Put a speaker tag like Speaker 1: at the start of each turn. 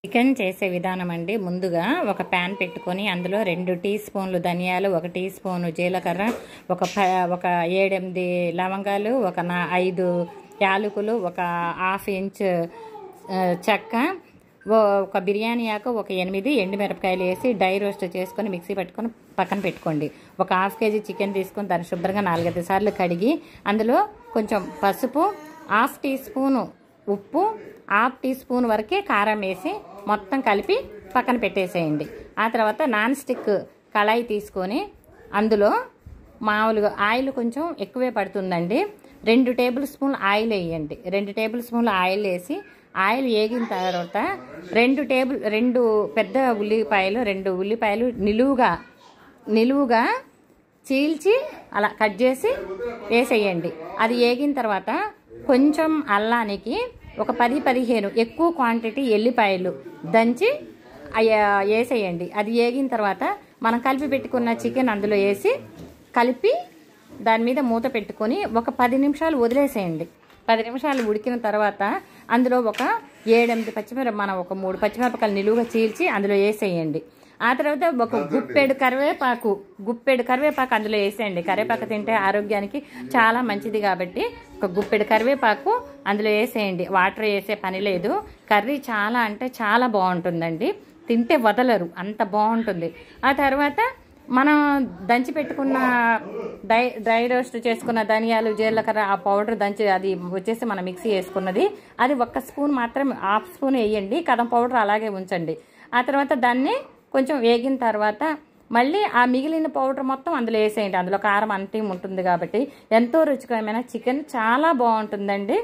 Speaker 1: Chicken చేసే విధానం అండి. ముందుగా ఒక ప్యాన్ పెట్టుకొని అందులో 2 టీ స్పూన్లు ధనియాలు, 1 టీ స్పూను జీలకర్ర, ఒక 7-8 లవంగాలు, 5 యాలకులు, ఒక హాఫ్ ఇంచ్ చెక్క, ఒక బిర్యానీ ఆకు, ఒక 8 ఎండుమిరపకాయలు వేసి డ్రై రోస్ట్ చేసుకొని మిక్సీ పట్టుకొని పక్కన పెట్టుకోండి. ఒక హాఫ్ కేజీ చికెన్ తీసుకొని దాన్ని శుభ్రంగా 4-5 సార్లు కడిగి అందులో కొంచెం పసుపు, హాఫ్ టీ స్పూను ఉప్పు, హాఫ్ టీ స్పూన్ వరకే కారం వేసి మొత్తం కలిపి పక్కన పెట్టేసేయండి. ఆ తర్వాత నాన్ స్టిక్ కళాయి తీసుకొని అందులో మామూలుగా ఆయిల్ కొంచెం ఎక్కువే పడుతుందండి. 2 టేబుల్ స్పూన్లు ఆయిల్ వేయండి. 2 టేబుల్ స్పూన్లు ఆయిల్ వేసి ఆయిల్ వేగిన తర్వాత 2 పెద్ద ఉల్లిపాయలు, 2 ఉల్లిపాయలు నిలువుగా చీల్చి అలా కట్ చేసి వేసేయండి. అది వేగిన తర్వాత కొంచెం అల్లానికి ఒక 10-15 ఎక్కువ క్వాంటిటీ ఎల్లిపాయలు దంచి వేసేయండి. అది వేగిన తర్వాత మనం కలిపి పెట్టుకున్న చికెన్ అందులో వేసి కలిపి దాని మీద మూత పెట్టుకొని ఒక 10 నిమిషాలు వదిలేసేయండి. 10 నిమిషాలు ఉడికిన తర్వాత అందులో ఒక 7-8 ఒక 3 పచ్చిమిరపకాయలు నిలువుగా చీల్చి అందులో వేసేయండి. ఆ తర్వాత ఒక గుప్పెడు కరివేపాకు అందులో వేసేయండి. కరివేపాకు తింటే ఆరోగ్యానికి చాలా మంచిది కాబట్టి ఒక గుప్పెడు కరివేపాకు అందులో వేసేయండి. వాటర్ వేసే పని లేదు. కర్రీ చాలా అంటే చాలా బాగుంటుందండి. తింటే వదలరు, అంత బాగుంటుంది. ఆ తర్వాత మనం దంచి పెట్టుకున్న డ్రై రోస్ట్ చేసుకున్న ధనియాలు, జీలకర్ర ఆ పౌడర్ దంచి అది వచ్చేసి మనం మిక్సీ వేసుకున్నది, అది 1 స్పూన్ మాత్రం, హాఫ్ స్పూన్ వేయండి. కదం పౌడర్ అలాగే ఉంచండి. ఆ తర్వాత దాన్ని కొంచెం వేగిన తర్వాత మళ్ళీ ఆ మిగిలిన పౌడర్ మొత్తం అందులో వేసేయండి. అందులో కారం అంతే ఉంటుంది కాబట్టి ఎంతో రుచికరమైన చికెన్ చాలా బాగుంటుందండి.